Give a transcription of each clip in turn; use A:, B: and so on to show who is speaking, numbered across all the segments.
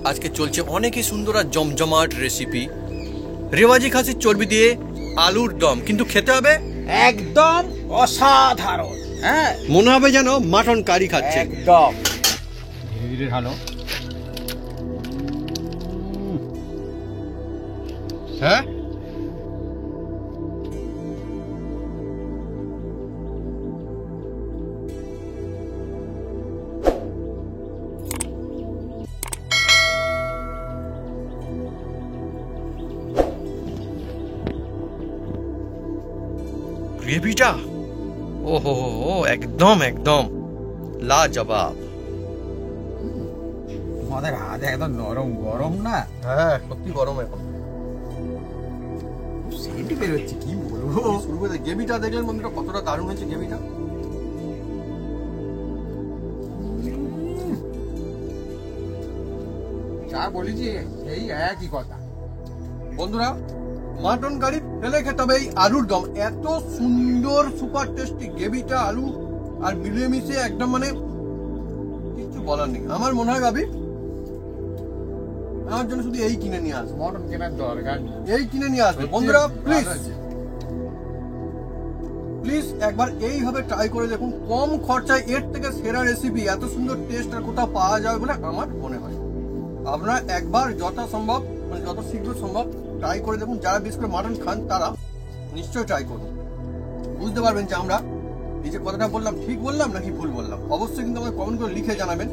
A: আজকে চলছে অনেকই সুন্দর আর জমজমাট রেসিপি, রেওয়াজি খাসির চর্বি দিয়ে আলুর দম, কিন্তু খেতে হবে
B: একদম অসাধারণ। হ্যাঁ,
A: মনে হবে যেন মাটন কারি খাচ্ছে।
B: একদম ধীরে ধীরে ঢালো।
A: হ্যাঁ, গ্রেভিটা ওহো একদম একদম লাজবাব।
B: আমাদের হাত একদম নরম গরম না?
A: হ্যাঁ সত্যি গরম এখন,
B: সেটি বেরোচ্ছে, কি বলবো।
A: শুরু করে গ্রেভিটা দেখলেন বন্ধুরা কতটা দারুণ হয়েছে গ্রেভিটা।
B: যা বলেছি এই একই কথা
A: বন্ধুরা, মাটন কারি ফেলে খেতে হবে এই আলুর দম। এত সুন্দর সুপার টেস্টি গ্রেভিটা, আলু আর মিলেমিশে একদম মানে কিছু বলার নেই। আমার মনে হয় ভাবি আমার জন্য শুধু এই কিনে নিয়ে আসবে,
B: মটন কেনার দরকার,
A: এই কিনে নিয়ে আসবে বন্ধুরা। প্লিজ প্লিজ একবার এইভাবে ট্রাই করে দেখুন, কম খরচায় এর থেকে সেরা রেসিপি, এত সুন্দর টেস্ট আর কোথাও পাওয়া যাবে বলে আমার মনে হয়। আপনারা একবার যথাসম্ভব মানে যত শীঘ্র সম্ভব ট্রাই করে দেখুন। যারা বিশেষ করে মাটন খান তারা নিশ্চয়ই ট্রাই করুন, বুঝতে পারবেন যে আমরা এই যে কথাটা বললাম ঠিক বললাম নাকি ভুল বললাম। অবশ্যই কিন্তু আমাকে কমেন্ট করে লিখে জানাবেন।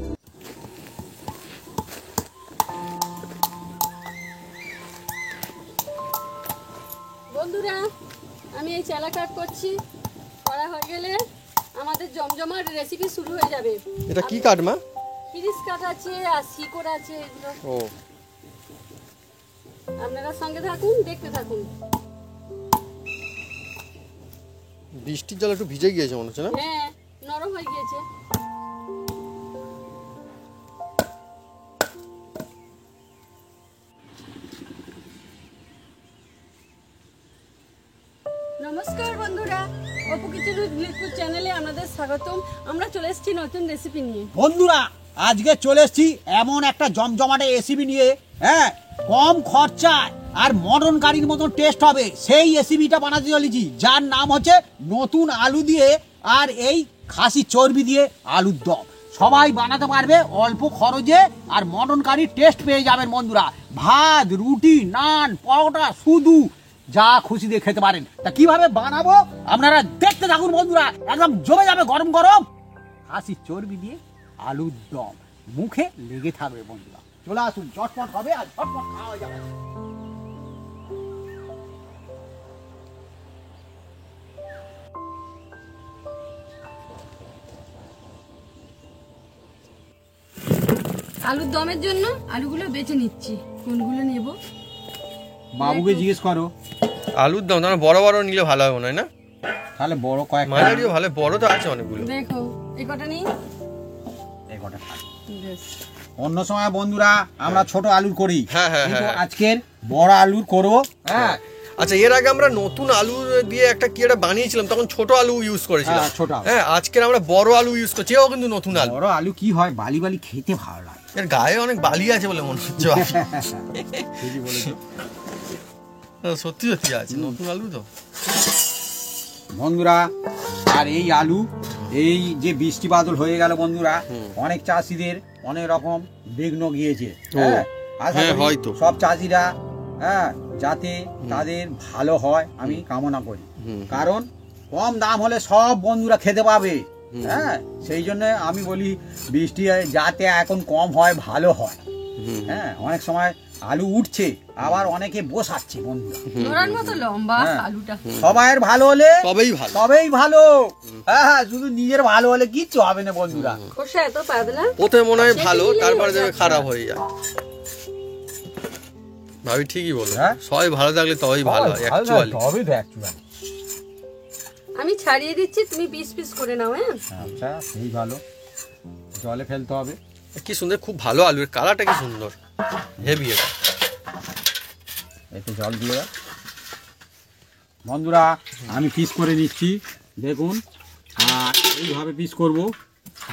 C: বন্ধুরা, আমি এই চালা কাট করছি, করা হয়ে গেলে আমাদের জমজমাট রেসিপি শুরু হয়ে যাবে।
A: এটা কি কাট মা?
C: কিরিস কাট আছে আর শিকড় আছে, এগুলো
A: ও,
C: আপনারা সঙ্গে থাকুন, দেখতে থাকুন।
A: বৃষ্টির জল একটু ভিজে গিয়েছে মনে হচ্ছে না?
C: হ্যাঁ, নরম হয়ে গিয়েছে। নমস্কার বন্ধুরা, অপু কিচেন উইথ লিটপুর চ্যানেলে আপনাদের স্বাগতম। আমরা চলে এসেছি নতুন রেসিপি নিয়ে।
B: বন্ধুরা আজকে চলে এসেছি এমন একটা জমজমাটে রেসিপি নিয়ে। হ্যাঁ, কম খরচায় আর মটন কারির মতন টেস্ট হবে সেই রেসিপিটা বানাতে চলেছি, যার নাম হচ্ছে নতুন আলু দিয়ে আর এই খাসি চর্বি দিয়ে আলুর দম। সবাই বানাতে পারবে অল্প খরচে, আর মটন কারির টেস্ট পেয়ে যাবেন বন্ধুরা। ভাত, রুটি, নান, পরোটা, শুধু যা খুশি দিয়ে খেতে পারেন। তা কিভাবে বানাবো আপনারা দেখতে থাকুন বন্ধুরা, একদম জমে যাবে গরম গরম খাসির চর্বি দিয়ে আলুর দম। মুখে লেগে থাকবে বন্ধুরা। চলে আসুন, চটপট হবে আর চটপট খাওয়া যাবে।
C: আলুর দমের জন্য আলুগুলো বেছে নিচ্ছি, কোনগুলো নেব
B: বাবুকে জিজ্ঞেস করো।
A: আলুর দম না বড় বড় নিলে ভালো হবে মনে হয় না?
B: তাহলে বড় কয়েক
A: মাঝারিও ভালো, বড় তো আছে অনেকগুলো।
C: দেখো এই কটা নেই।
B: এই কটা থাক।
C: বেশ,
B: অন্য সময় বন্ধুরা আমরা ছোট আলুর করি,
A: হ্যাঁ, হ্যাঁ,
B: কিন্তু
A: হ্যাঁ।
B: আজকের বড় আলুর করবো। হ্যাঁ,
A: আচ্ছা, এর আগে আমরা নতুন আলু দিয়ে একটা কি একটা বানিয়েছিলাম, তখন ছোট আলু ইউজ করেছিলাম।
B: হ্যাঁ, ছোট আলু।
A: হ্যাঁ, আজকের আমরা বড় আলু ইউজ করছি, এও কিন্তু নতুন আলু।
B: বড় আলু কি হয়, বালি বালি খেতে ভালো লাগে।
A: এর গায়ে অনেক বালি আছে বলে মনে হচ্ছে।
B: ঠিকই বলেছো
A: সত্যি সত্যি আছে, নতুন আলু তো
B: বন্ধুরা। আর এই আলু, এই যে বৃষ্টি বাদল হয়ে গেল বন্ধুরা, অনেক চাষিদের অনেক রকম বিঘ্ন গিয়েছে। হ্যাঁ, আশা
A: হ্যাঁ,
B: করি
A: হয়তো।
B: সব চাষিরা যাতে তাদের ভালো হয় আমি কামনা করি। কারণ কম দাম হলে সব বন্ধুরা খেতে পাবে। হ্যাঁ, সেই জন্য আমি বলি বৃষ্টি যাতে এখন কম হয়, ভালো হয়। হ্যাঁ, অনেক সময় আলু উঠছে, আবার অনেকে বসাচ্ছে বন্ধুরা।
C: ধরার মতো লম্বা
B: হ্যাঁ।
C: আলুটা।
B: সবাইয়ের ভালো হলে
A: তবেই ভালো।
B: তবেই ভালো। হ্যাঁ, শুধু নিজের ভালো হলে কিচ্ছু হবে না বন্ধুরা।
C: খোসা এত পাতলা,
A: প্রথমে মনে হয় ভালো,
C: সেদিনই
A: তারপরে
C: হয়ে
A: দেখবে
C: যাচ্ছে।
A: খারাপ হয়ে যায়। ভাবি ঠিকই বলো,
B: হ্যাঁ?
A: সবাই ভালো থাকলে তবেই ভালো হয় অ্যাকচুয়ালি।
B: তবেই তো actually।
C: আমি ছাড়িয়ে দিচ্ছি, তুমি পিস পিস করে নাও। হ্যাঁ,
B: আচ্ছা, সেই ভালো। জলে ফেলতে হবে।
A: কি সুন্দর, খুব ভালো আলু, এর কালারটা কি সুন্দর, হেভি। এটা
B: একটু জল দিয়ে বন্ধুরা আমি পিস করে নিচ্ছি, দেখুন। আর এইভাবে পিস করব,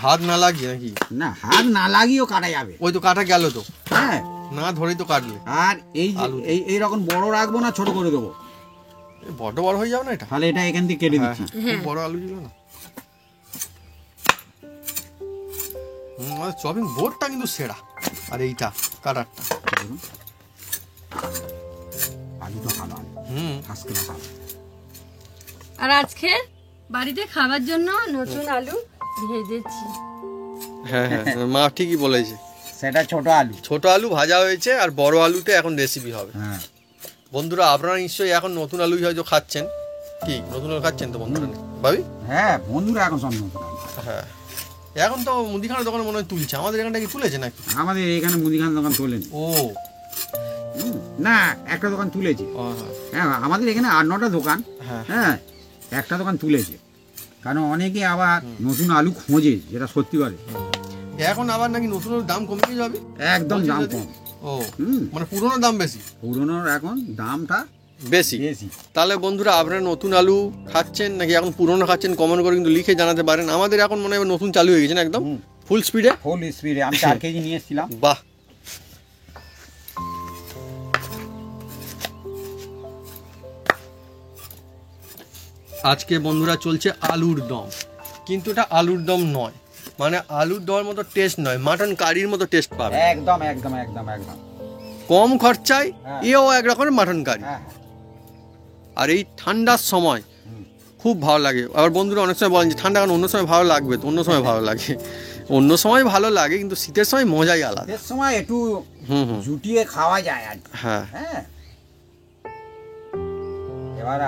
A: হাত না লাগিয়ে নাকি?
B: না হাত না লাগিয়েও কাটা যাবে।
A: ওই তো কাটা গেল তো।
B: হ্যাঁ
A: না ধরেই তো কাটলে
B: আর এই যে
A: আলু।
B: এইরকম বড় রাখবো না ছোট করে দেবো,
A: বড় বড় হয়ে যাবে না এটা?
B: তাহলে এটা এখান থেকে কেটে দিচ্ছি।
A: খুব বড় আলু ছিল না। চপিং বোর্ডটা কিন্তু সেরা, আর এইটা কাটারটা।
B: দেখুন, আলুটা ভালো আলু, ফার্স্ট ক্লাস আলু।
C: আর আজকে বাড়িতে খাবার জন্য নতুন আলু ভেজেছি।
A: হ্যাঁ হ্যাঁ, মা ঠিকই বলেছে।
B: সেটা ছোট আলু।
A: ছোট আলু ভাজা হয়েছে, আর বড় আলুতে এখন রেসিপি হবে।
B: হ্যাঁ
A: বন্ধুরা আপনারা নিশ্চয়ই এখন নতুন আলু হয়তো খাচ্ছেন, কি নতুন আলু খাচ্ছেন তো বন্ধুরা? ভাবি
B: হ্যাঁ, বন্ধুরা এখন সব নতুন আলু।
A: হ্যাঁ, এখন তো মুদিখানার দোকানে মনে হয় তুলছে, আমাদের এখানটা কি তুলেছে নাকি?
B: আমাদের এখানে মুদিখানা দোকান তোলেনি।
A: ও
B: না, একটা দোকান তুলেছে।
A: ও,
B: হ্যাঁ, আমাদের এখানে 8-9টা দোকান।
A: হ্যাঁ
B: হ্যাঁ, একটা দোকান তুলেছে, কারণ অনেকে আবার নতুন আলু খোঁজে, যেটা সত্যি করে।
A: এখন আবার নাকি নতুন আলুর দাম কমে যাবে।
B: একদম দাম কম।
A: ও
B: হুম,
A: মানে পুরোনো দাম বেশি?
B: পুরোনোর এখন দামটা
A: বেশি।
B: বেশি।
A: তাহলে বন্ধুরা আপনারা নতুন আলু খাচ্ছেন নাকি এখন পুরোনো খাচ্ছেন, কমেন্ট করে কিন্তু লিখে জানাতে পারেন। আমাদের এখন মনে হয় নতুন চালু হয়ে গেছে না, একদম ফুল স্পিডে।
B: ফুল স্পিডে। আমি 4 কেজি নিয়ে এসেছিলাম।
A: বাহ, আজকে বন্ধুরা চলছে আলুর দম, কিন্তু এটা আলুর দম নয়, মানে আলুর দমের মতো টেস্ট নয়, মাটন কারির মতো টেস্ট পাবে।
B: একদম একদম একদম একদম
A: কম খরচায়
B: হ্যাঁ।
A: এও এক রকমের মাটন কারি।
B: হ্যাঁ
A: আর এই ঠান্ডার সময় খুব ভালো লাগে। আবার বন্ধুরা অনেক সময় বলেন যে ঠান্ডা কারণ অন্য সময় ভালো লাগবে, তো অন্য সময় ভালো লাগে, অন্য সময় ভালো লাগে, কিন্তু শীতের সময় মজাই আলাদা।
B: এর সময় একটু
A: হুম হুম,
B: জুটিয়ে খাওয়া যায় আর কি।
A: হ্যাঁ
B: হ্যাঁ, এবার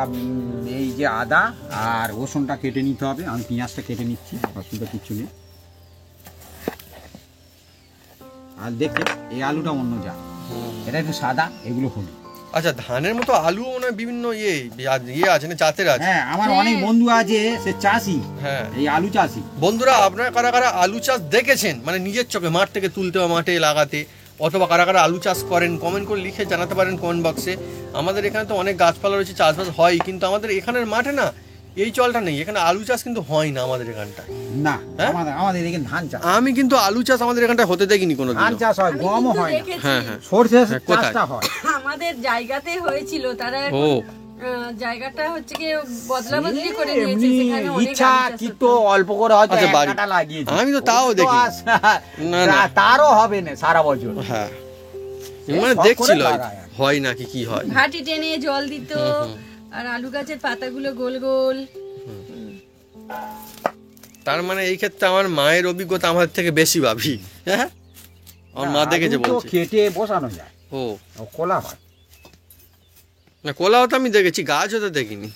B: এই যে আদা আর রসুনটা কেটে নিতে হবে। আমি পেঁয়াজটা কেটে নিচ্ছি, অসুবিধা কিচ্ছু নেই। আর দেখে এই আলুটা অন্য যা, এটা একটু সাদা, এগুলো হলুদ।
A: আচ্ছা, ধানের মতো আলু মনে হয় বিভিন্ন ইয়ে আছে না, জাতের আছে।
B: হ্যাঁ, আমার অনেক বন্ধু আছে, সে চাষি,
A: হ্যাঁ
B: এই আলু চাষি।
A: বন্ধুরা আপনারা কারা কারা আলু চাষ দেখেছেন, মানে নিজের চোখে মাঠ থেকে তুলতে বা মাঠে লাগাতে, অথবা কারা কারা আলু চাষ করেন, কমেন্ট করে লিখে জানাতে পারেন কমেন্ট বক্সে। আমাদের এখানে তো অনেক গাছপালা রয়েছে, চাষবাস হয়, কিন্তু আমাদের এখানের মাঠে না এই চলটা নেই, এখানে আলু চাষ কিন্তু হয় না আমাদের এখানটায়।
B: না,
A: হ্যাঁ?
B: আমাদের এখানে ধান চাষ।
A: আমি কিন্তু আলু চাষ আমাদের এখানটায় হতে দেখিনি কোনো
B: ধান
A: দিন।
B: চাষ হয়,
C: আমি
B: গমও
C: কিন্তু
B: হয় না।
C: দেখেছি,
A: হ্যাঁ হ্যাঁ,
B: সরষে
A: হ্যাঁ, কোথায়?
B: চাষটা হয়।
C: আমাদের জায়গাতে হয়েছিল, তারা
A: ও
C: জায়গাটা হচ্ছে কি বদলা বদলি করে নিয়েছে,
B: এমনি
C: সেখানে অনেক
B: ইচ্ছা
C: আলু চাষ
B: কিন্তু
C: হতো।
B: অল্প করে হয়তো
A: আচ্ছা,
B: এক
A: বাড়ি।
B: কাঠা লাগিয়েছে।
A: আমি তো তাও
B: ওর তো
A: দেখিনি। না, না।
B: তারও হবে না সারা বছর।
A: হ্যাঁ,
B: সে
A: মানে
B: শখ করে
A: দেখছিল
B: লাগায় আর কি।
A: হয় নাকি কি হয়।
C: ভাটি টেনে জল দিত, আর আলু গাছের পাতাগুলো গোল গোল।
A: তার মানে এই ক্ষেত্রে আমার মায়ের অভিজ্ঞতা আমার থেকে বেশি ভাবি। হ্যাঁ, আমার মা দেখেছে
B: আলু তো
A: বলছে।
B: কেটে বসানো যায়,
A: ও
B: ও কোলা হয়।
A: না, কোলাও তো আমি দেখেছি, গাছ হতে দেখিনি।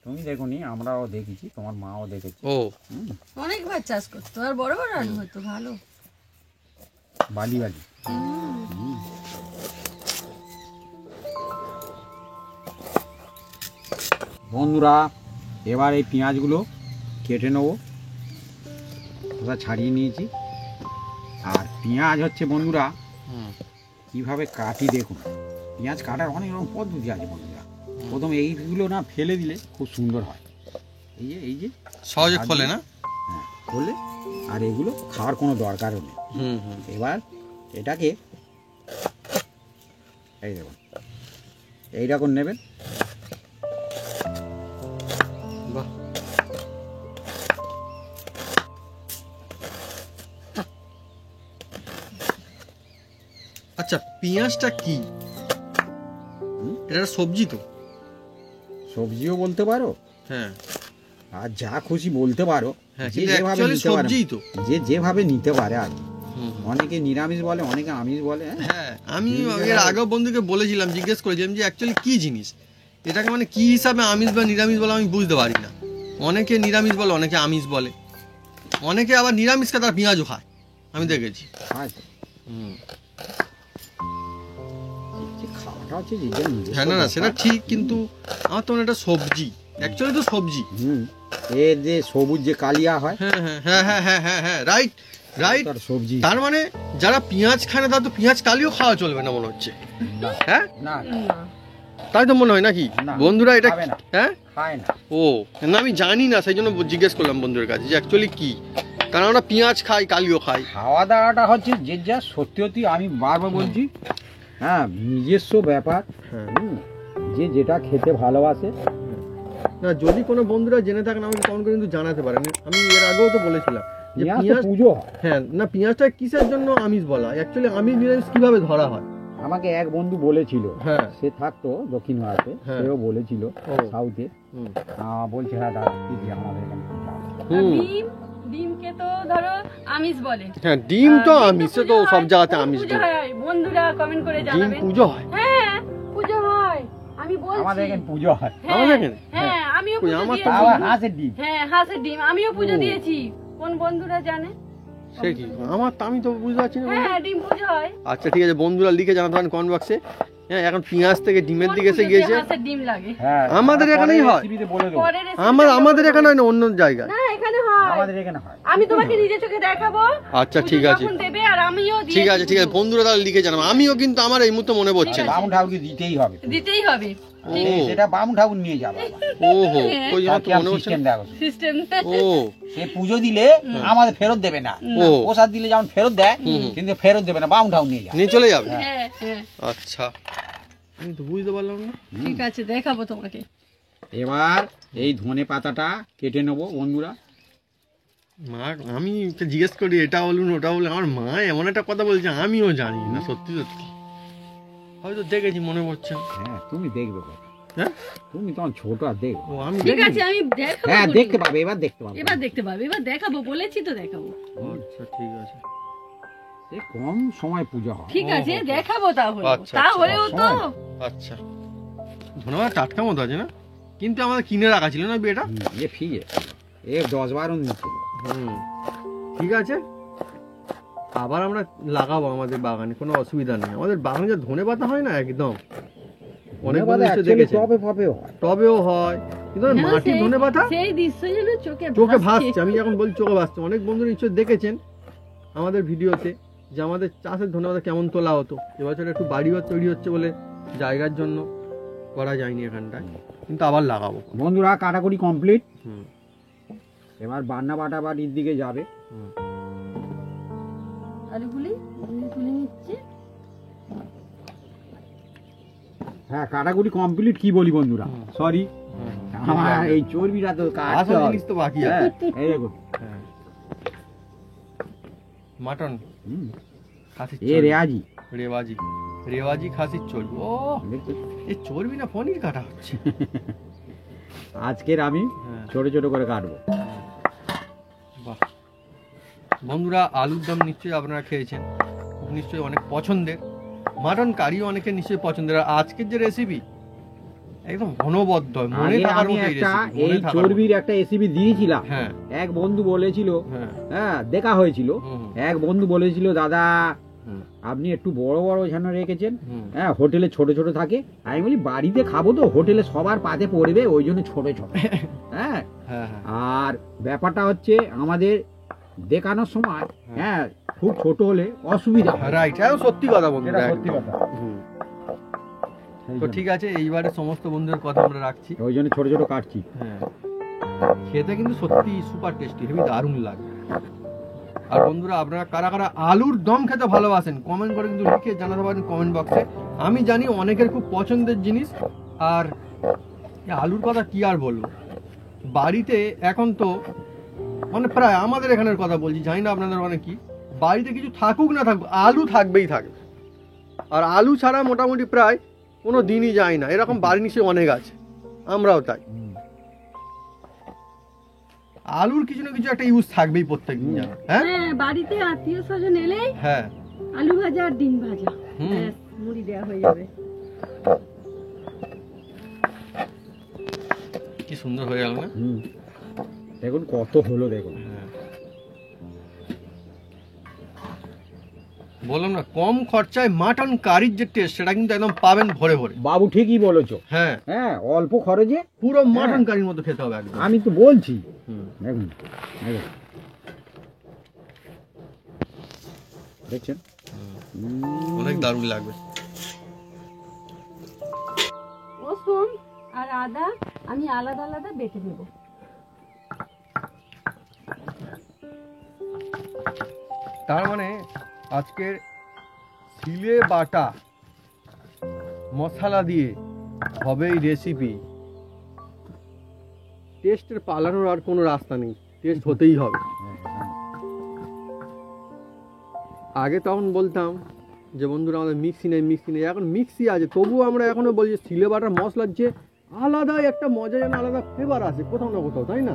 B: তুমি দেখোনি, আমরাও দেখেছি, তোমার মাও দেখেছি।
A: ও
C: অনেকবার চাষ করতো, আর বড় বড় আলু হতো, ভালো।
B: বালি বালি। বন্ধুরা, এবার এই পেঁয়াজগুলো কেটে নেবো, ওটা ছাড়িয়ে নিয়েছি। আর পেঁয়াজ হচ্ছে বন্ধুরা
A: হুম,
B: কিভাবে কাটি দেখুন। পেঁয়াজ কাটার অনেক রকম পদ্ধতি আছে বন্ধুরা। প্রথমে এইগুলো না ফেলে দিলে খুব সুন্দর হয়। এই যে
A: সহজে খোলে না।
B: হ্যাঁ, ফেলে, আর এগুলো খাওয়ার কোনো দরকারও নেই।
A: হুম হুম,
B: এবার এটাকে এই দেখুন এইরকম নেবেন।
A: বাহ, আচ্ছা পেঁয়াজটা কি? এটা একটা সবজি তো?
B: সবজিও বলতে পারো,
A: হ্যাঁ
B: আর যা খুশি বলতে পারো।
A: হ্যাঁ,
B: যে
A: কিন্তু
B: যেভাবে
A: actually
B: নিতে পারে,
A: সবজিই তো।
B: যে যেভাবে নিতে পারে আর কি।
A: হুম, হুম।
B: অনেকে নিরামিষ বলে, অনেকে আমিষ বলে। হ্যাঁ,
A: হ্যাঁ, আমি এর আগেও বন্ধুকে বলেছিলাম, জিজ্ঞেস করেছিলাম যে অ্যাকচুয়ালি কি জিনিস এটাকে, মানে কি হিসাবে আমিষ বা নিরামিষ বলে আমি বুঝতে পারি না। অনেকে নিরামিষ বলে, অনেকে আমিষ বলে, অনেকে আবার নিরামিষ খায়, তারা পেঁয়াজও খায়, আমি দেখেছি।
B: আচ্ছা,
A: হুম,
B: যে খাওয়াটা হচ্ছে যে যার নিজস্ব
A: হ্যাঁ, না না সেটা
B: ব্যাপার।
A: ঠিক, কিন্তু আমার তো মনে হয় এটা সবজি, অ্যাকচুয়ালি তো সবজি।
B: হুম, এর যে সবুজ যে কালিয়া হয়,
A: হ্যাঁ হ্যাঁ হ্যাঁ হ্যাঁ হ্যাঁ হ্যাঁ হ্যাঁ, রাইট রাইট।
B: তার সবজি।
A: তার মানে যারা পেঁয়াজ খায় না তার তো পেঁয়াজ কালিও খাওয়া চলবে না মনে হচ্ছে।
B: না,
A: হ্যাঁ,
B: না না,
C: না,
A: তাই তো মনে হয় নাকি
B: না,
A: বন্ধুরা? এটা
B: খাবে না।
A: হ্যাঁ,
B: খায় না।
A: ও না, আমি জানি না, সেই জন্য জিজ্ঞেস করলাম বন্ধুদের কাছে যে অ্যাকচুয়ালি কি। কারণ আমরা পেঁয়াজ খাই, কালিও খাই।
B: খাওয়া দাওয়াটা হচ্ছে যে যা সত্যি সত্যি আমি বারবার বলছি, হ্যাঁ নিজস্ব ব্যাপার।
A: হ্যাঁ।
B: যে যেটা খেতে ভালোবাসে।
A: না যদি কোনো বন্ধুরা জেনে থাকেন আমাকে কমেন্ট করে কিন্তু জানাতে পারেন। আমি এর আগেও তো বলেছিলাম যে পেঁয়াজ
B: পুজো হয়।
A: হ্যাঁ না, পেঁয়াজটা কিসের জন্য আমিষ বলা, অ্যাকচুয়ালি আমিষ নিরামিষ কিভাবে ধরা হয়।
B: আমাকে এক বন্ধু বলেছিল,
A: হ্যাঁ
B: সে থাকতো দক্ষিণ ভারতে,
A: হ্যাঁ।
B: সেও বলেছিল
A: ও।
B: সাউথে,
A: হুম।
B: বলছে হ্যাঁ দাদা ঠিক আছে, আমাদের এখানে পূজা হয়।
A: হুম।
C: ডিমকে তো ধরো আমিষ বলে।
A: হ্যাঁ ডিম তো
C: ডিম
A: আমিষ, সে তো
C: পুজো
A: সব
C: হয়,
A: জায়গাতে
C: কোন
A: আমিষ।
C: পুজো হয়? বন্ধুরা কমেন্ট করে
A: ডিম
C: জানাবেন।
A: পুজো হয়?
C: হ্যাঁ পুজো হয়, আমি বলছি।
B: আমাদের এখানে পুজো হয়।
C: হ্যাঁ,
A: আমাদের এখানে?
C: হ্যাঁ আমিও
A: কই,
C: পুজো
A: আমার তো
C: দিয়েছি।
B: আবার হাঁসের ডিম।
C: হ্যাঁ হাঁসের ডিম আমিও পুজো
B: ও।
C: দিয়েছি। কোন বন্ধুরা জানে?
A: সে কি আমার তো, আমি তো বুঝতে পারছি না।
C: হ্যাঁ ডিম পুজো হয়।
A: আচ্ছা ঠিক আছে, বন্ধুরা লিখে জানাতে পারেন কমেন্ট বক্সে। হ্যাঁ এখন পেঁয়াজ থেকে ডিমের
C: কোন
A: দিকে এসে
C: পুজোতে
A: গিয়েছে।
C: হাঁসের ডিম লাগে?
B: হ্যাঁ,
A: আমাদের
B: পরের
A: এখানেই হয়।
B: রেসিপিতে বলে দেবো।
C: পরের recipe
A: আমাদের এখানে হয় না, অন্য জায়গায়।
C: না এখানে হয়।
B: আমাদের এখানে হয়।
C: আমি তোমাকে নিজে চোখে দেখাবো।
A: আচ্ছা ঠিক
C: পুজো
A: আছে,
C: যখন দেবে আর আমিও দিয়ে
A: ঠিক আছে, ঠিক আছে বন্ধুরা তাহলে লিখে জানাবো। আমিও কিন্তু আমার এই মুহূর্তে মনে পড়ছে না।
B: বামুন ঠাকুরকে দিতেই হবে।
C: দিতেই হবে।
A: ও
B: সেটা বামুন ঠাকুর নিয়ে যাবে।
A: ওহো, কই আমার তো মনে হচ্ছে
B: সিস্টেম
A: না।
B: দেখো।
C: সিস্টেম
A: ও
B: সে পুজো দিলে আমাদের ফেরত দেবে না।
A: ও
B: প্রসাদ দিলে যেমন ফেরত দেয়, কিন্তু ফেরত দেবে না, বামুন ঠাকুর নিয়ে যাবে।
A: নিয়ে চলে যাবে।
C: হ্যাঁ হ্যাঁ
A: আচ্ছা আমি তো বুঝতে পারলাম না।
C: ঠিক আছে দেখাবো তোমাকে।
B: এবার এই ধনে পাতাটা কেটে নেবো বন্ধুরা।
A: মা আমি ওকে জিজ্ঞেস করি এটা বলুন ওটা বলুন, আমার মা এমন একটা কথা বলছে আমিও জানি না, সত্যি সত্যি হয়তো দেখেছি মনে পড়ছে না।
B: হ্যাঁ তুমি দেখবে তো।
A: হ্যাঁ
B: তুমি তখন ছোট আর দেখবে।
A: ও আমি
C: ঠিক
A: দেখি।
C: আছে আমি দেখাবো।
B: হ্যাঁ
C: বলিনি।
B: দেখতে পাবে, এবার দেখতে পাবে।
C: এবার দেখতে পাবে, এবার দেখাবো, বলেছি তো দেখাবো।
A: আচ্ছা ঠিক আছে।
B: এই কম সময় পূজা হয়।
C: ঠিক আছে দেখাবো তাহলে।
A: আচ্ছা,
C: তাহলেও তো
A: আচ্ছা ধন্যবাদ, টাটকা মতো আছে না, কিন্তু আমাদের কিনে রাখা ছিল না বিয়েটা।
B: এ ফিরে এ 10-12 নিচ্ছিল।
A: হুম ঠিক আছে, আবার আমরা লাগাবো আমাদের বাগানে, কোনো অসুবিধা নেই। আমাদের বাগানে যে ধনে পাতা হয় না একদম, অনেক বন্ধু এসে দেখেছে
B: টবে ফবেও হয়।
A: টবেও হয়, কিন্তু
C: হ্যাঁ,
A: মাটির
C: সেই-
A: ধনে পাতা
C: সেই দৃশ্য যেন চোখে
A: চোখে
C: ভাসছে।
A: ভাসছে। আমি যখন বলছি চোখে ভাসছে, অনেক বন্ধু নিশ্চয় দেখেছেন আমাদের ভিডিওতে যে আমাদের চাষের ধনেপাতা কেমন তোলা হতো। এবছর একটু বাড়িঘর তৈরি হচ্ছে বলে জায়গার জন্য করা যায়নি এখানটায়, কিন্তু আবার লাগাবো।
B: বন্ধুরা কাটাকুটি কমপ্লিট।
A: হুম
B: এবার বান্না বাটা বাটির দিকে যাবে।
A: হুম
C: আলুগুলি তুলে নিচ্ছে।
B: হ্যাঁ কাটাকুটি কমপ্লিট কি বলি বন্ধুরা, সরি আমার এই চর্বিটা তো কাটতে
A: আসল
B: হবে।
A: জিনিস তো বাকি আছে।
B: হ্যাঁ, এই দেখো।
A: হ্যাঁ। মাটন
B: হুম,
A: খাসির
B: এ
A: চর্বি।
B: রেয়াজি
A: রেওয়াজি রেওয়াজি খাসির চর্বি। ও
B: দেখছো?
A: এই চর্বি না পনির কাটা হচ্ছে।
B: আজকের আমি
A: হ্যাঁ
B: ছোট ছোট করে কাটবো।
A: বাহ বন্ধুরা, আলুর দম নিশ্চয়ই আপনারা খেয়েছেন, নিশ্চয়ই অনেক পছন্দের। মাটন কারিও অনেকের নিশ্চয়ই পছন্দের। আর আজকের যে রেসিপি একদম অনবদ্য, মনে
B: আগে
A: থাকার
B: আমি
A: মতো এই
B: একটা
A: রেসিপি,
B: এই
A: মনে থাকার
B: চর্বির একটা রেসিপি দিয়েছিলাম।
A: মতো। হ্যাঁ
B: এক বন্ধু বলেছিল,
A: হ্যাঁ
B: হ্যাঁ দেখা হয়েছিল,
A: হুম,
B: এক বন্ধু বলেছিল দাদা
A: হুম,
B: আপনি একটু বড় বড় এখানে রেখেছেন,
A: হুম।
B: হ্যাঁ হোটেলে ছোট ছোট থাকে। আমি বলি বাড়িতে খাবো তো, হোটেলে সবার পাতে পড়বে, ওই জন্য ছোট ছোট। হ্যাঁ
A: হ্যাঁ হ্যাঁ
B: আর ব্যাপারটা হচ্ছে আমাদের দেখানোর সময় হ্যাঁ খুব ছোট হলে অসুবিধা হয়।
A: রাইট, হ্যাঁ সত্যি কথা বন্ধুরা,
B: এটা সত্যি
A: একদম।
B: কথা।
A: হুম।
B: সেই
A: তো
B: জন্য।
A: ঠিক আছে, এইবারে সমস্ত বন্ধুদের কথা আমরা রাখছি।
B: ওই জন্য ছোট ছোট কাটছি।
A: হ্যাঁ খেতে কিন্তু সত্যি সুপার টেস্টি, হেবি দারুণ লাগে। আর বন্ধুরা আপনারা কারা কারা আলুর দম খেতে ভালোবাসেন কমেন্ট করে কিন্তু লিখে জানাতে পারেন কমেন্ট বক্সে। আমি জানি অনেকের খুব পছন্দের জিনিস। আর এই আলুর কথা কি আর বলবো, বাড়িতে এখন তো মানে প্রায় আমাদের এখানের কথা বলছি, জানি না আপনাদের মানে কি, বাড়িতে কিছু থাকুক না থাকুক আলু থাকবেই থাকবে। আর আলু ছাড়া মোটামুটি প্রায় কোনো দিনই যায় না, এরকম বাড়ি নিশ্চয়ই অনেক আছে, আমরাও তাই। আলুর কিছু না কিছু একটা ইউজ থাকবেই প্রত্যেকদিন, জানো? হ্যাঁ
C: হ্যাঁ বাড়িতে আত্মীয় স্বজন এলেই
A: হ্যাঁ
C: আলু ভাজা আর ডিম ভাজা,
A: হুম।
C: ব্যাস, মুড়ি দেওয়া হয়ে যাবে।
A: কি সুন্দর হয়ে গেল না।
B: হুম, দেখুন কত হলো দেখুন।
A: হ্যাঁ। বললাম না কম খরচায় মাটন কারির যে টেস্ট সেটা কিন্তু একদম পাবেন ভরে ভরে।
B: বাবু ঠিকই বলেছো।
A: হ্যাঁ
B: হ্যাঁ অল্প খরচে
A: পুরো মাটন কারির মতো খেতে হবে একদম।
B: আমি তো বলছি।
A: হুম।
B: দেখুন দেখুন। দেখছেন
A: অনেক দারুণ লাগবে।
C: রসুন আর আদা আমি আলাদা আলাদা বেটে নেব।
A: তার মানে আজকের সিলে বাটা মশলা দিয়ে হবে এই রেসিপি। টেস্টের পালানোর আর কোনো রাস্তা নেই, টেস্ট হতেই হবে। আগে তখন বলতাম যে বন্ধুরা আমাদের মিক্সি নেই, এখন মিক্সি আছে, তবুও আমরা এখনো বলছি সিলে বাটার মশলার যে আলাদাই একটা মজা, যেন আলাদা ফ্লেভার আছে কোথাও না কোথাও, তাই না?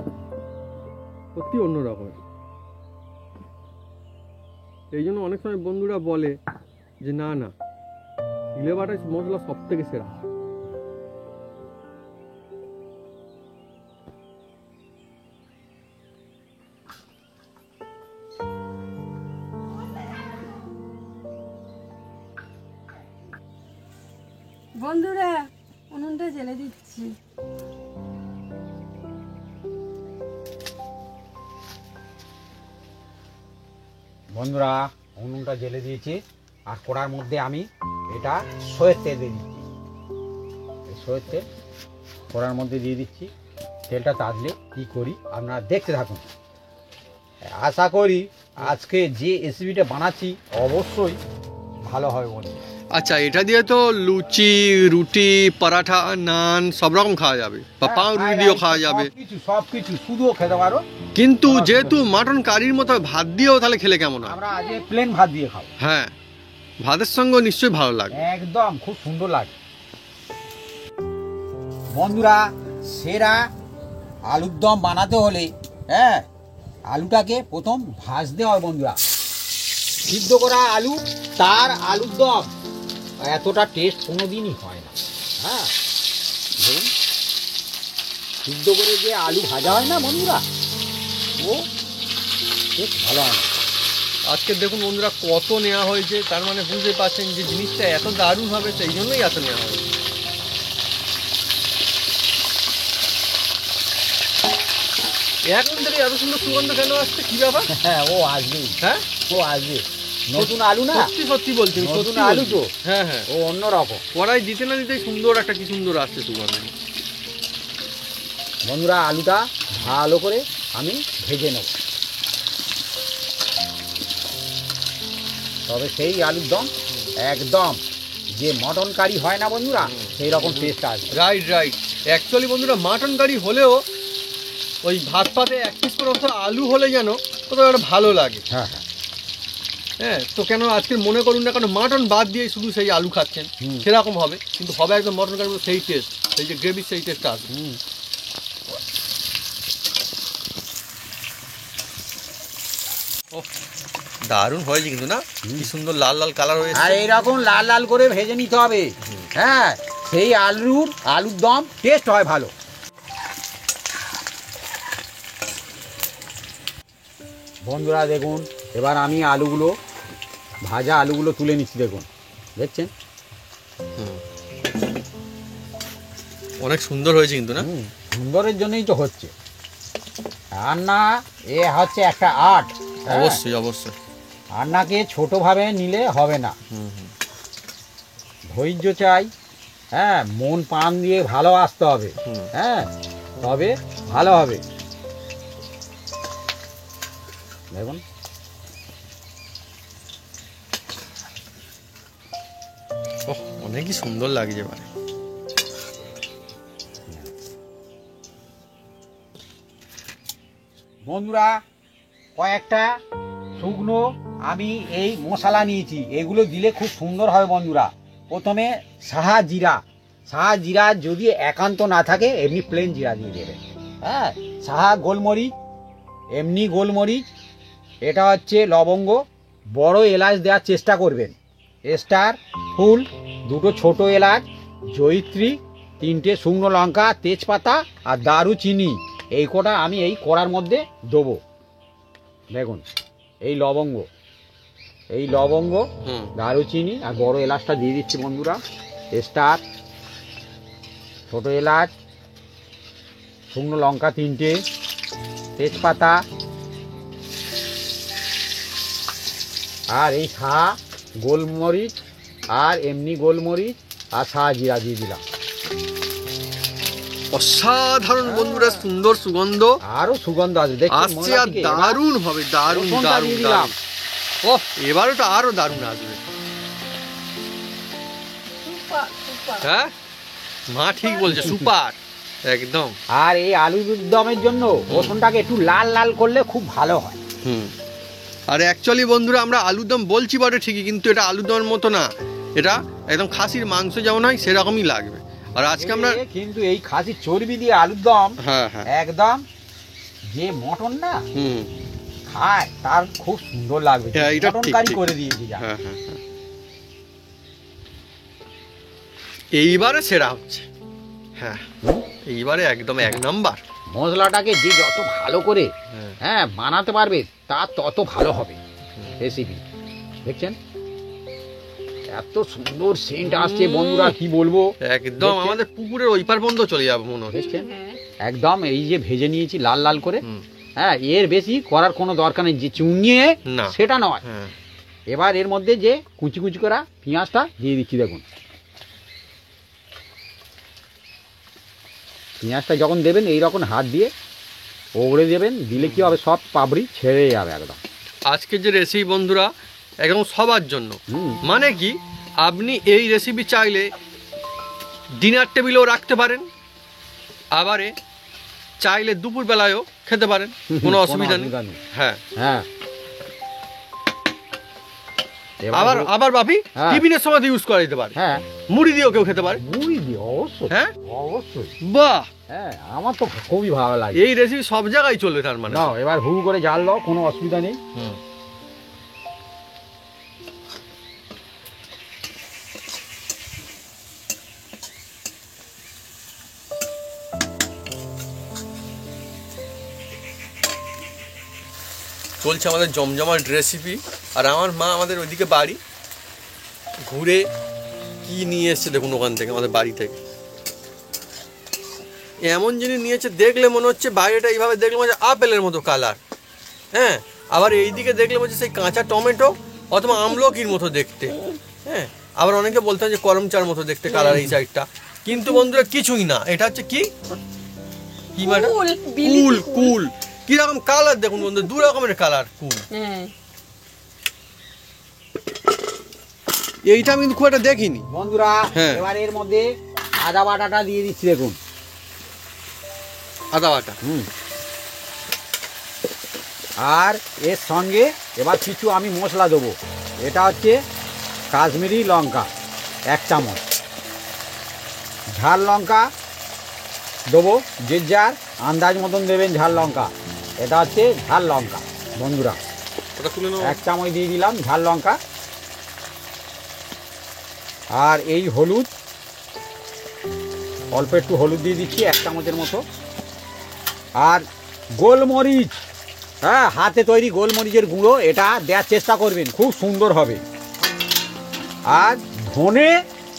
A: সত্যি অন্যরকম। এই জন্য অনেক সময় বন্ধুরা বলে যে না না, সিলে বাটার মশলা সব থেকে সেরা।
C: বন্ধুরা উনুনটা জ্বেলে দিচ্ছি।
B: বন্ধুরা উনুনটা জ্বেলে দিয়েছি, আর কড়ার মধ্যে আমি এটা সয়ের তেল দিয়ে দিচ্ছি। এই সয়ের তেল কড়ার মধ্যে দিয়ে দিচ্ছি। তেলটা তাজলে কী করি আপনারা দেখতে থাকুন। আশা করি আজকে যে রেসিপিটা বানাচ্ছি অবশ্যই ভালো হবে বন্ধু।
A: আচ্ছা, এটা দিয়ে তো লুচি, রুটি, পরাঠা, নান সব রকম খাওয়া যাবে, বা পাউরুটি দিয়েও খাওয়া যাবে,
B: সবকিছু শুধুও খেতে পারো।
A: কিন্তু যেহেতু মাটন কারির মতো ভাত দিয়েও তাহলে খেলে কেমন হয়?
B: আমরা আজ প্লেন ভাত দিয়ে খাবো।
A: হ্যাঁ, ভাতের সঙ্গে নিশ্চয়ই ভালো লাগে,
B: একদম খুব সুন্দর লাগে। বন্ধুরা সেরা আলুর দম বানাতে হলে হ্যাঁ, আলুটাকে প্রথম ভাজতে হয় বন্ধুরা। সিদ্ধ করা আলু, তার আলুর দম এতটা টেস্ট কোনোদিনই হয় না। হ্যাঁ, ধরুন সিদ্ধ করে যে আলু ভাজা হয় না বন্ধুরা, ও টেস্ট ভালো হয় না।
A: আজকে দেখুন বন্ধুরা কত নেওয়া হয়েছে, তার মানে বুঝতে পারছেন যে জিনিসটা এত দারুণ হবে, সেই জন্যই এত নেওয়া হয়েছে। এখন থেকে এত সুন্দর সুগন্ধ কেন আসছে, কি ব্যাপার?
B: হ্যাঁ, ও আসবে,
A: হ্যাঁ
B: ও আসবে। নতুন আলু না,
A: সত্যি সত্যি বলছি,
B: নতুন আলু তো।
A: হ্যাঁ হ্যাঁ,
B: ও অন্যরকম।
A: কড়াই দিতে না দিতেই সুন্দর একটা, কি সুন্দর আসছে সুগন্ধ।
B: বন্ধুরা আলুটা ভালো করে আমি ভেজে নেব, তবে সেই আলুর দম একদম যে মটন কারি হয় না বন্ধুরা, সেই রকম টেস্ট আসবে।
A: Right right. অ্যাকচুয়ালি বন্ধুরা মাটন কারি হলেও ওই ভাত পাতে এক পিস করে অন্তত আলু হলে যেন কোথাও একটা ভালো লাগে।
B: হ্যাঁ হ্যাঁ,
A: হ্যাঁ, তো কেন আজকে মনে করুন না কেন মাটন বাদ দিয়ে শুধু সেই আলু খাচ্ছেন, সেরকম হবে, কিন্তু হবে একদম মটন কারি সেই টেস্ট, সেই যে গ্রেভির সেই টেস্ট আসবে। দারুণ হয়েছে কিন্তু না, কি সুন্দর লাল লাল কালার হয়েছে।
B: আর এইরকম লাল লাল করে ভেজে নিতে হবে। হ্যাঁ, সেই আলুর দম টেস্ট হয় ভালো। বন্ধুরা দেখুন, এবার আমি আলুগুলো, ভাজা আলুগুলো তুলে নিচ্ছি। দেখুন, দেখছেন
A: অনেক সুন্দর হয়েছে কিন্তু না।
B: সুন্দরের জন্যই তো হচ্ছে রান্না, এ হচ্ছে একটা আর্ট।
A: অবশ্যই অবশ্যই,
B: রান্নাকে ছোটোভাবে নিলে হবে না, ধৈর্য চাই। হ্যাঁ, মন প্রাণ দিয়ে ভালোবাসতে হবে। হ্যাঁ, তবে ভালো হবে। দেখুন
A: অনেকই সুন্দর লাগছে এবারে।
B: বন্ধুরা কয়েকটা শুকনো আমি এই মশলা নিয়েছি, এগুলো দিলে খুব সুন্দর হবে বন্ধুরা। প্রথমে সাহা জিরা যদি একান্ত না থাকে এমনি প্লেন জিরা দিয়ে দেবে। হ্যাঁ, সাহা গোলমরিচ, এমনি গোলমরিচ, এটা হচ্ছে লবঙ্গ, বড় এলাচ দেওয়ার চেষ্টা করবেন, স্টার ফুল, দুটো ছোট এলাচ, জয়িত্রী, 3টে শুকনো লঙ্কা, তেজপাতা আর দারুচিনি, এই কটা আমি এই কড়ার মধ্যে দেবো। দেখুন এই লবঙ্গ, দারুচিনি আর বড় এলাচটা দিয়ে দিচ্ছি বন্ধুরা, স্টার, ছোট এলাচ, শুকনো লঙ্কা 3টে, তেজপাতা, আর এই সাহা গোলমরিচ আর এমনি গোলমরিচ আর সাহা জিরা দিয়ে দিলাম।
A: অসাধারণ বন্ধুরা, সুন্দর সুগন্ধ,
B: আরো সুগন্ধ আছে
A: আসছে, আর দারুণ হবে, দারুণ দারুণ দারুণ। ও এবারে তো আরো দারুণ আসবে।
C: Super super.
A: হ্যাঁ মা ঠিক বলছে, সুপার একদম।
B: আর এই আলুর দমের জন্য রসুনটাকে একটু লাল লাল করলে খুব ভালো হয়।
A: হুম। আর অ্যাকচুয়ালি বন্ধুরা আমরা আলুর দম বলছি বটে ঠিকই, কিন্তু এটা আলুর দমের মতো না, এটা একদম খাসির মাংস যেমন হয় সেরকমই লাগবে। আর আজকে আমরা
B: কিন্তু এই খাসির চর্বি দিয়ে আলুর দম
A: হ্যাঁ হ্যাঁ
B: একদম যে মটন না
A: হুম
B: খায় তার খুব সুন্দর লাগবে।
A: হ্যাঁ, এটা
B: মটন
A: ঠিক,
B: কারি
A: ঠিক।
B: করে দিয়েছি যা।
A: হ্যাঁ হ্যাঁ হ্যাঁ। এইবারে সেরা হচ্ছে। হ্যাঁ এইবারে একদম এক নাম্বার।
B: মশলাটাকে যে যত ভালো করে
A: হ্যাঁ।
B: হ্যাঁ বানাতে পারবে তার তত ভালো হবে রেসিপি। দেখছেন এত সুন্দর সেন্ট আসছে বন্ধুরা, কি বলবো।
A: একদম
B: দেখছেন?
A: আমাদের পুকুরের ওই পার পর্যন্ত চলে যাবে মনে হচ্ছে।
B: দেখছেন
C: হ্যাঁ
B: একদম এই যে ভেজে নিয়েছি লাল লাল করে,
A: হুম।
B: হ্যাঁ এর বেশি করার কোনো দরকার নেই, যে চুনিয়ে
A: না।
B: সেটা নয়।
A: হ্যাঁ
B: এবার এর মধ্যে যে কুচি কুচি করা পেঁয়াজটা দিয়ে দিচ্ছি। দেখুন পেঁয়াজটা যখন দেবেন এইরকম হাত দিয়ে ওগড়ে দেবেন, দিলে কি হবে সব পাবড়ি ছেড়ে যাবে একদম।
A: আজকে যে রেসিপি বন্ধুরা একদম সবার জন্য।
B: হুম।
A: মানে কি আপনি এই রেসিপি চাইলে ডিনার টেবিলেও রাখতে পারেন, আবারে চাইলে দুপুর বেলায়ও খেতে পারেন, কোনো অসুবিধা নেই। হ্যাঁ
B: হ্যাঁ
A: আবার আবার বাপি
B: হ্যাঁ।
A: টিফিনের সময় ইউজ করা যেতে পারে,
B: হ্যাঁ
A: মুড়ি দিয়েও কেউ খেতে পারে।
B: মুড়ি দিয়ে অবশ্যই,
A: হ্যাঁ
B: অবশ্যই।
A: বাহ,
B: হ্যাঁ আমার তো খুবই ভালো লাগে।
A: এই রেসিপি সব জায়গায় চলবে তার মানে।
B: নাও এবার হু করে জাল দাও, কোনো অসুবিধা নেই।
A: হুম। চলছে আমাদের জমজমাট রেসিপি। আর আমার মা আমাদের ওইদিকে বাড়ি ঘুরে কি নিয়ে এসছে দেখুন ওখান থেকে, আমাদের বাড়ি থেকে এমন জিনিস নিয়েছে দেখলে মনে হচ্ছে বাইরেটা এইভাবে দেখলে মনে হচ্ছে আপেলের মতো কালার। হ্যাঁ আবার এইদিকে দেখলে মনে হচ্ছে সেই কাঁচা টমেটো অথবা আমলকির মতো দেখতে। হ্যাঁ আবার অনেকে বলতেন যে করমচার মতো দেখতে কালার এই সাইডটা, কিন্তু বন্ধুরা কিছুই না, এটা হচ্ছে কি কি মানে
C: কুল,
A: কুল
C: বিলিতি কুল।
A: কুল কিরকম কালার দেখুন বন্ধু, দু রকমের কালার কুল।
C: হ্যাঁ
A: এইটা আমি কিন্তু খুব একটা দেখিনি
B: বন্ধুরা
A: হ্যাঁ।
B: এবার এর মধ্যে আদা বাটাটা দিয়ে দিচ্ছি দেখুন।
A: আদা বাটা।
B: আর এর সঙ্গে এবার কিছু আমি মশলা দেবো। এটা হচ্ছে কাশ্মীরি লঙ্কা 1 চামচ, ঝাল লঙ্কা দেবো যে যার আন্দাজ মতন দেবেন ঝাল লঙ্কা। এটা হচ্ছে ঝাল লঙ্কা বন্ধুরা,
A: ওটা তুলে নাও।
B: 1 চামচ দিয়ে দিলাম ঝাল লঙ্কা। আর এই হলুদ অল্প একটু হলুদ দিয়ে দিচ্ছি 1 চামচের মতো। আর গোলমরিচ, হ্যাঁ হাতে তৈরি গোলমরিচের গুঁড়ো, এটা দেওয়ার চেষ্টা করবেন, খুব সুন্দর হবে। আর ধনে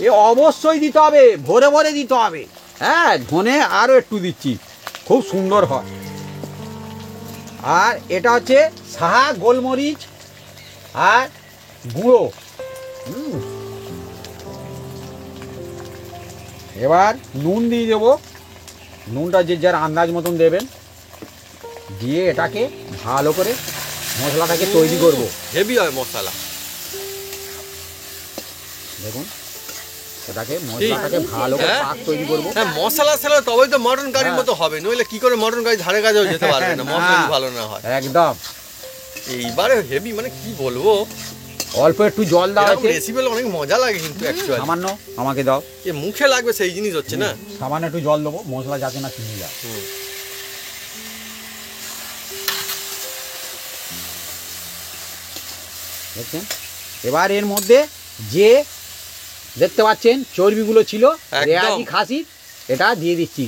B: এ অবশ্যই দিতে হবে, ভরে ভরে দিতে হবে। হ্যাঁ ধনে আরও একটু দিচ্ছি, খুব সুন্দর হয়। আর এটা হচ্ছে সাহা গোলমরিচ আর গুঁড়ো। এবার নুন দিয়ে দেবো, নুনটা যে যার আন্দাজ মতন দেবেন, দিয়ে এটাকে ভালো করে মশলাটাকে তৈরি করব।
A: হেভি হয় মশলা।
B: দেখুন এটাকে মশলাটাকে ভালো করে
A: হ্যাঁ।
B: পাক তৈরি করব।
A: হ্যাঁ মশলা ছাড়া তবেই তো মটন কারির
B: হ্যাঁ।
A: মতো হবে, নইলে কি করে মটন কারি ধারে কাছেও যেতে পারবে না, মশলা যদি ভালো না হয়।
B: একদম
A: এইবারে হেভি মানে কি বলবো,
B: অল্প একটু জল দেওয়া আছে,
A: রেসিপি হলে অনেক মজা লাগে কিন্তু অ্যাকচুয়ালি
B: সামান্য আমাকে দাও।
A: এ মুখে লাগবে সেই জিনিস হচ্ছে না।
B: সামান্য একটু জল দেবো, মশলা যাতে না চিনি যায়।
A: হুম।
B: দেখছেন এবার এর মধ্যে যে দেখতে পাচ্ছেন চর্বিগুলো ছিল
A: একদম।
B: রেয়াজি খাসি, এটা দিয়ে দিচ্ছি।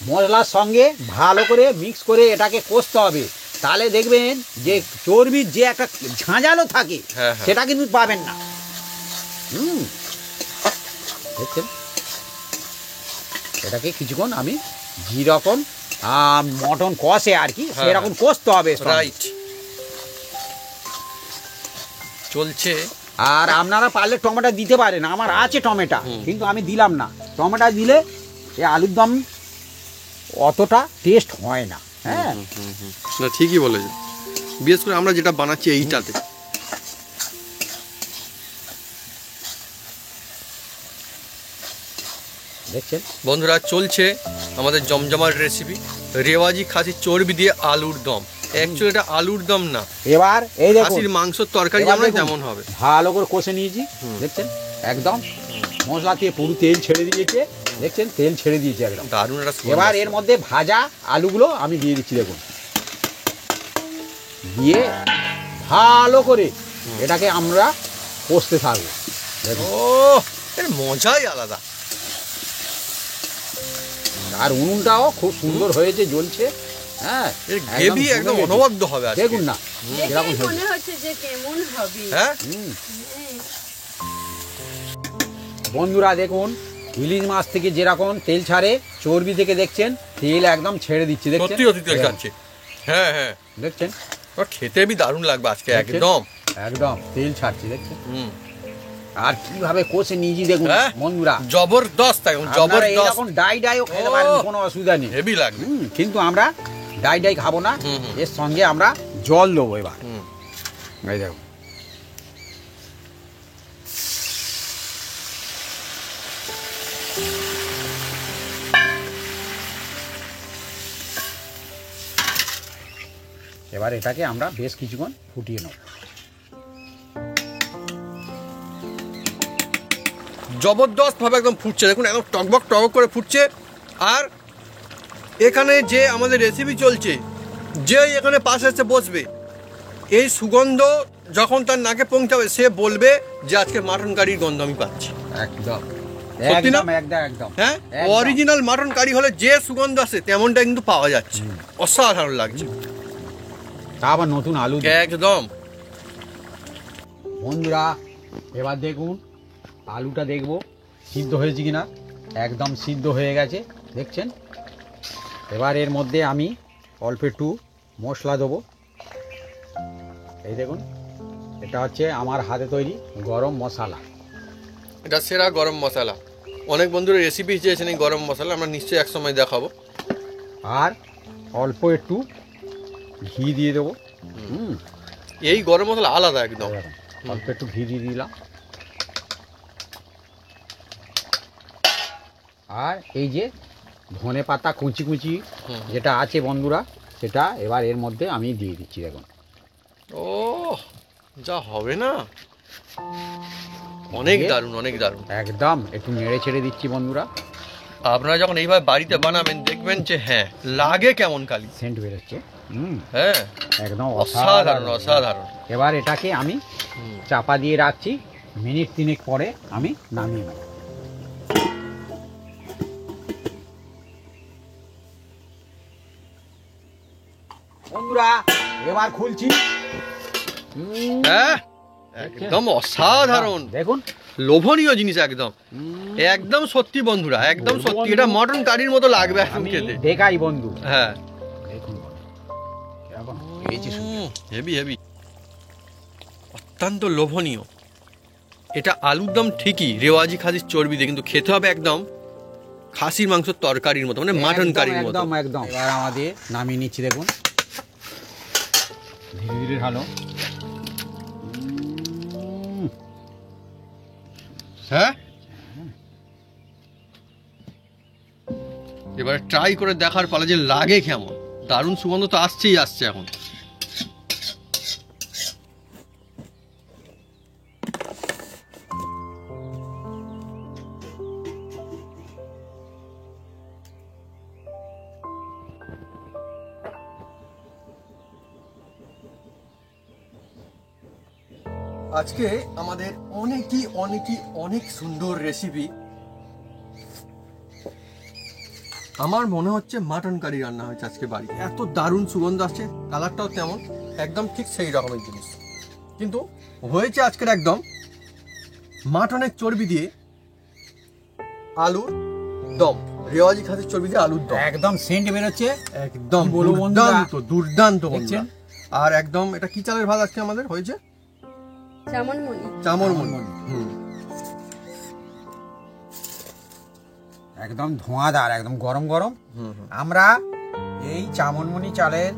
B: মশলার সঙ্গে ভালো করে মিক্স করে এটাকে কষতে হবে, তাহলে দেখবেন যে চর্বির যে একটা ঝাঁঝালো থাকে
A: হ্যাঁ, হ্যাঁ।
B: সেটা কিন্তু পাবেন না। দেখছেন এটাকে কিছুক্ষণ আমি যেরকম মটন কষে আর কি
A: হ্যাঁ,
B: সেরকম কষতে হবে।
A: রাইট চলছে।
B: আর আপনারা পারলে টমেটো দিতে পারেন, আমার আছে টমেটো,
A: হুম।
B: কিন্তু আমি দিলাম না। টমেটো দিলে এই আলুর দম অতটা টেস্ট হয় না। হ্যাঁ
A: না ঠিকই বলেছে, বিশেষ করে আমরা যেটা বানাচ্ছি এইটাতে
B: দেখছেন
A: বন্ধুরা, চলছে আমাদের জমজমাট রেসিপি রেওয়াজি খাসির চর্বি দিয়ে আলুর দম। অ্যাকচুয়ালি এটা আলুর দম না,
B: এবার এই দেখুন
A: খাসির মাংসের তরকারি
B: এবার
A: আমরা
B: দেখুন,
A: যেমন হবে।
B: ভালো করে কষে নিয়েছি দেখছেন, একদম মশলা দিয়ে পুরো তেল ছেড়ে দিয়েছে দেখছেন, তেল ছেড়ে দিয়েছে একদম।
A: দারুণ একটা সুগন্ধ
B: এবার
A: আসছে।
B: এর মধ্যে ভাজা আলুগুলো আমি দিয়ে দিচ্ছি দেখুন, দিয়ে ভালো করে এটাকে আমরা কষতে থাকবো দেখুন।
A: ও, এর মজাই আলাদা।
B: আর উনুনটাও খুব সুন্দর হয়েছে, জ্বলছে। হ্যাঁ,
A: এর গ্রেভি একদম
B: ফুলে গেছে।
A: অনবদ্য হবে আজকে।
B: দেখুন না এরকম
C: দেখেই
B: হয়েছে।
C: মনে হচ্ছে যে কেমন হবে।
A: হ্যাঁ,
B: বন্ধুরা দেখুন, ইলিশ মাছ থেকে যেরকম তেল ছাড়ে, চর্বি থেকে দেখছেন তেল একদম ছেড়ে দিচ্ছে দেখছেন,
A: সত্যি সত্যি তেল খাচ্ছে। হ্যাঁ হ্যাঁ,
B: দেখছেন
A: ওর খেতে বি দারুণ লাগবে আজকে
B: দেখছেন?
A: একদম।
B: একদম তেল ছাড়ছে দেখছেন।
A: হুম,
B: আর কিভাবে কষে নিয়েছি দেখুন
A: হ্যাঁ?
B: বন্ধুরা,
A: জবরদস্ত একদম
B: আপনারা
A: জবরদস্ত।
B: এরকম ডাই ডাইও খেতে পারেন,
A: ও,
B: কোনো অসুবিধা নেই।
A: হেভি লাগবে।
B: কিন্তু আমরা ডাই ডাই খাবো না,
A: হুম, হুম।
B: এর সঙ্গে আমরা জল দেবো এবার।
A: হুম,
B: এই দেখুন এবার এটাকে আমরা বেশ কিছুক্ষণ ফুটিয়ে নেব।
A: জবরদস্ত ভাবে একদম ফুটছে দেখুন, একদম টকবক টকবক করে ফুটছে। আর এখানে যে আমাদের রেসিপি চলছে, যে এখানে পাশে এসে বসবে, এই সুগন্ধ যখন তার নাকে পৌঁছাবে, সে বলবে যে আজকে মাটন কারির গন্ধ আমি পাচ্ছি।
B: একদম
A: সত্যি না?
B: একদম একদম একদম
A: হ্যাঁ,
B: একদম।
A: অরিজিনাল মাটন কারি হলে যে সুগন্ধ আসে তেমনটা কিন্তু পাওয়া যাচ্ছে। অসাধারণ লাগছে
B: তা আবার নতুন আলু দিয়ে।
A: একদম।
B: বন্ধুরা এবার দেখুন আলুটা দেখবো সিদ্ধ হয়েছে কিনা, একদম সিদ্ধ হয়ে গেছে দেখছেন। এবার এর মধ্যে আমি অল্প একটু মশলা দেবো। এই দেখুন, এটা হচ্ছে আমার হাতে তৈরি গরম মশলা।
A: এটা সেরা গরম মশলা। অনেক বন্ধুরা রেসিপি চেয়েছেন এই গরম মশলা, আমরা নিশ্চয়ই এক সময় দেখাবো।
B: আর অল্প একটু ঘি দিয়ে দেবো।
A: এই গরম মশলা আলাদা একদম।
B: এই দেখুন, অল্প একটু ঘি দিয়ে দিলাম। আর এই যে ধনে পাতা কুচি কুচি যেটা আছে বন্ধুরা, সেটা এবার এর মধ্যে আমি দিয়ে দিচ্ছি দেখুন।
A: ও, যা হবে না, অনেক
B: দিয়ে
A: দারুণ অনেক দারুণ।
B: একদম একটু নেড়ে ছেড়ে দিচ্ছি বন্ধুরা।
A: আপনারা যখন এইভাবে বাড়িতে বানাবেন দেখবেন যে হ্যাঁ লাগে কেমন কালি।
B: সেন্ট বেরোচ্ছে।
A: হ্যাঁ,
B: একদম
A: অসাধারণ অসাধারণ।
B: এবার এটাকে আমি চাপা দিয়ে রাখছি, মিনিট 3 পরে আমি নামিয়ে নেব। বন্ধুরা এবার খুলছি।
A: হ্যাঁ, একদম অসাধারণ
B: দেখুন
A: লোভনীয় জিনিস একদম। একদম সত্যি বন্ধুরা, একদম সত্যি। এটা মটন কারির মতো লাগবে এখন
B: আমি
A: খেতে।
B: দেখাই বন্ধু,
A: হ্যাঁ,
B: দেখুন কেমন হয়েছে শুধু।
A: হেভি হেভি, অত্যন্ত লোভনীয়। এটা আলুর দম ঠিকই রেওয়াজি খাসির চর্বি দিয়ে, কিন্তু খেতে হবে একদম খাসির মাংসের তরকারির মতো, মানে মাটন কারির মতো।
B: একদম একদম। এবার আমাদের নামিয়ে নিচ্ছি দেখুন, ধীরে ধীরে ঢালো।
A: হ্যাঁ, এবার ট্রাই করে দেখার পালা যে লাগে কেমন। দারুণ সুগন্ধ তো আসছেই আসছে এখন। আজকে আমাদের অনেক সুন্দর রেসিপি। আমার মনে হচ্ছে মাটন কারি রান্না হয়েছে আজকে বাড়ি। এত দারুণ সুগন্ধ আসছে, কালারটাও তেমন, একদম ঠিক সেই রকমের জিনিস। কিন্তু হয়েছে আজকের একদম মাটনের চর্বি দিয়ে আলুর দম, রেওয়াজি খাসির চর্বি দিয়ে আলুর দম।
B: একদম সেন্ট বেরোচ্ছে।
A: একদম
B: কি বলবো বন্ধুরা?
A: দুর্দান্ত দুর্দান্ত
B: দেখছেন?
A: বন্ধুরা। আর একদম এটা কি চালের ভাত আজকে আমাদের হয়েছে?
C: চামনমণি।
A: চামরমণি।
B: একদম ধোঁয়াদার, একদম গরম গরম। আমরা এই চামনমণি চালের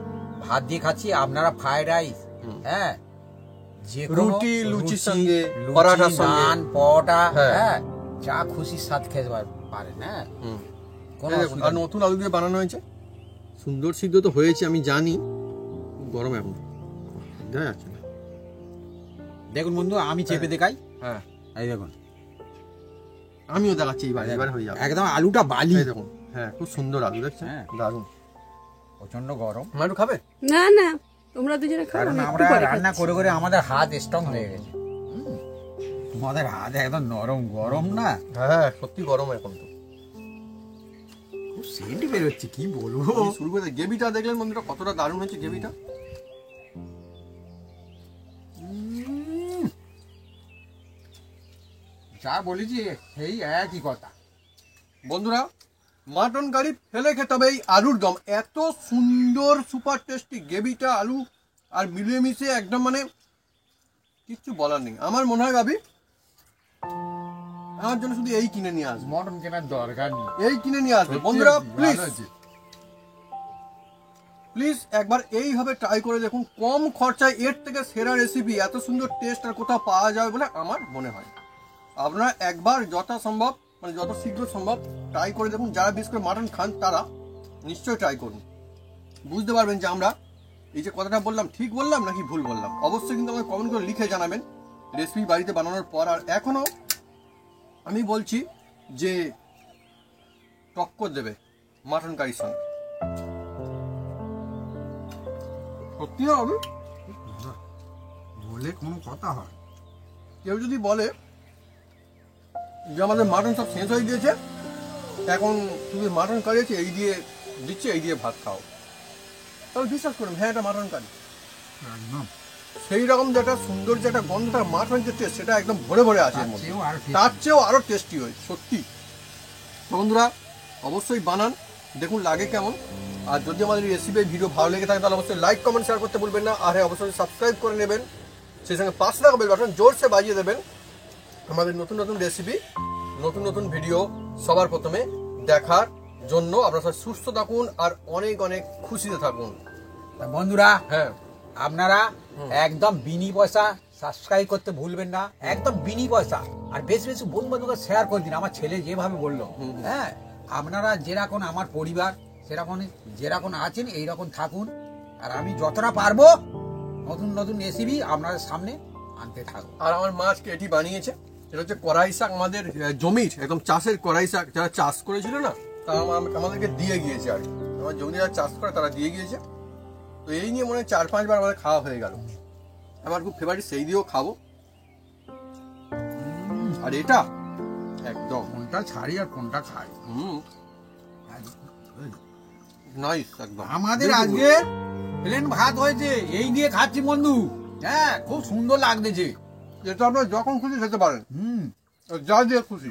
B: ভাত দিয়ে খাচ্ছি, আপনারা ফ্রাইড রাইস, হ্যাঁ, যে কোনো
A: রুটি, লুচির
B: লুচি,
A: সঙ্গে,
B: লুচি,
A: পরাঠার সঙ্গে।
B: নান, পরোটা,
A: হ্যাঁ।
B: হ্যাঁ, যা খুশি স্বাদ খেতে পারবেন। পারেন, হ্যাঁ
A: হুম
B: কোনো
A: এই দেখুন,
B: অসুবিধা
A: আর
B: নেই।
A: নতুন আলু দিয়ে বানানো হয়েছে, সুন্দর সিদ্ধ তো হয়েছে আমি জানি, গরম এখন দেখা যাচ্ছে না।
B: দেখুন বন্ধু, আমি চেপে দেখাই।
A: হ্যাঁ
B: এই দেখুন,
A: আমিও দেখাচ্ছি, এবার হয়ে যাবে।
B: একদম আলুটা বালি।
A: এই দেখুন, হ্যাঁ খুব সুন্দর আলু দেখছেন,
B: হ্যাঁ।
A: দারুণ।
B: প্রচন্ড গরম,
A: মা একটু খাবে?
C: না না, তোমরা দুজনে খাও,
B: কারণ
C: আমি একটু
B: আমরা
C: পরে
B: রান্না
C: খাচ্ছি।
B: করে করে আমাদের হাত স্ট্রং হয়ে গেছে। আমাদের হাত একদম নরম গরম না,
A: হ্যাঁ সত্যি গরম এখন তো।
B: খুব সেন্ট বেরোচ্ছে, কি বলবো।
A: আমি শুরু করে গ্রেভিটা দেখলেন বন্ধুরা, কতটা দারুণ হয়েছে গ্রেভিটা।
B: যা বলেছি সেই একই কথা।
A: বন্ধুরা, মাটন কারি ফেলে খেতে হবে এই আলুর দম, এত সুন্দর সুপার টেস্টি গ্রেভিটা, আলু আর মিলিয়ে মিশিয়ে একদম মানে কিচ্ছু বলার নেই। আমার মনে হয় ভাবি আমার জন্য শুধু এই কিনে নিয়ে আসবে,
B: মটন কেনার দরকার নেই,
A: এই কিনে নিয়ে আসবে। বন্ধুরা প্লিজ
B: ভালো আছে।
A: প্লিজ একবার এইভাবে ট্রাই করে দেখুন, কম খরচায় এর থেকে সেরা রেসিপি, এত সুন্দর টেস্ট আর কোথাও পাওয়া যাবে বলে আমার মনে হয়। আপনারা একবার যথাসম্ভব মানে যত শীঘ্র সম্ভব ট্রাই করে দেখুন। যারা বিশেষ করে মাটন খান তারা নিশ্চয়ই ট্রাই করুন, বুঝতে পারবেন যে আমরা এই যে কথাটা বললাম ঠিক বললাম নাকি ভুল বললাম। অবশ্যই কিন্তু আমাকে কমেন্ট করে লিখে জানাবেন রেসিপি বাড়িতে বানানোর পর। আর এখনও আমি বলছি যে টক্কর দেবে মাটন কারির সঙ্গে, সত্যি হবে।
B: বলে কোনো কথা হয়?
A: কেউ যদি বলে যে আমাদের মাটন সব শেষ হয়ে গিয়েছে, এখন শুধু মাটন কারি আছে, এই দিয়ে দিচ্ছে, এই দিয়ে ভাত খাও, তাহলে বিশ্বাস করুন হ্যাঁ এটা মাটন কারি।
B: একদম
A: সেই রকম যেটা সুন্দর যেটা গন্ধটা, মাটন যে টেস্ট, সেটা একদম ভরে ভরে আছে এর মধ্যে, তার চেয়েও আরো টেস্টি হয় সত্যি। তো বন্ধুরা অবশ্যই বানান, দেখুন লাগে কেমন। আর যদি আমাদের এই রেসিপি ভিডিও ভালো লেগে থাকে তাহলে অবশ্যই লাইক কমেন্ট শেয়ার করতে ভুলবেন না। আর হ্যাঁ অবশ্যই সাবস্ক্রাইব করে নেবেন, সেই সঙ্গে পাশে থাকা বেল বাটন জোরসে বাজিয়ে দেবেন আমাদের নতুন নতুন রেসিপি, নতুন নতুন ভিডিও সবার প্রথমে দেখার জন্য। আপনারা সবাই সুস্থ থাকুন আর অনেক অনেক খুশিতে থাকুন।
B: বন্ধুরা,
A: হ্যাঁ
B: আপনারা একদম বিনি পয়সা সাবস্ক্রাইব করতে ভুলবেন না, একদম বিনি পয়সা। আর বেশি বেশি বন্ধু বান্ধবকে শেয়ার করে দিন। আমার ছেলে যেভাবে বললো, হ্যাঁ আপনারা যেরকম আমার পরিবার সেরকম যেরকম আছেন এইরকম থাকুন। আর আমি যতটা পারবো নতুন নতুন রেসিপি আপনাদের সামনে আনতে থাকবো।
A: আর আমার মা আজকে এটি বানিয়েছে, এটা হচ্ছে কড়াই শাক, আমাদের জমির একদম চাষের কড়াই শাক, যারা চাষ করেছিল না তারা আমাদেরকে দিয়ে গিয়েছে। আর আমার জমি যারা চাষ করে তারা দিয়ে গিয়েছে। তো এই নিয়ে মনে হয় 4-5 বার আমাদের খাওয়া হয়ে গেল। আমার খুব ফেভারিট, সেই দিয়েও খাবো। আর এটা একদম
B: কোনটা ছাড়ি আর কোনটা খাই।
A: নাইস একদম।
B: আমাদের আজকে প্লেন ভাত হয়েছে, এই দিয়ে খাচ্ছি বন্ধু। হ্যাঁ খুব সুন্দর লাগতেছে।
A: এটা আপনারা যখন খুশি খেতে পারেন, যা দিয়ে খুশি।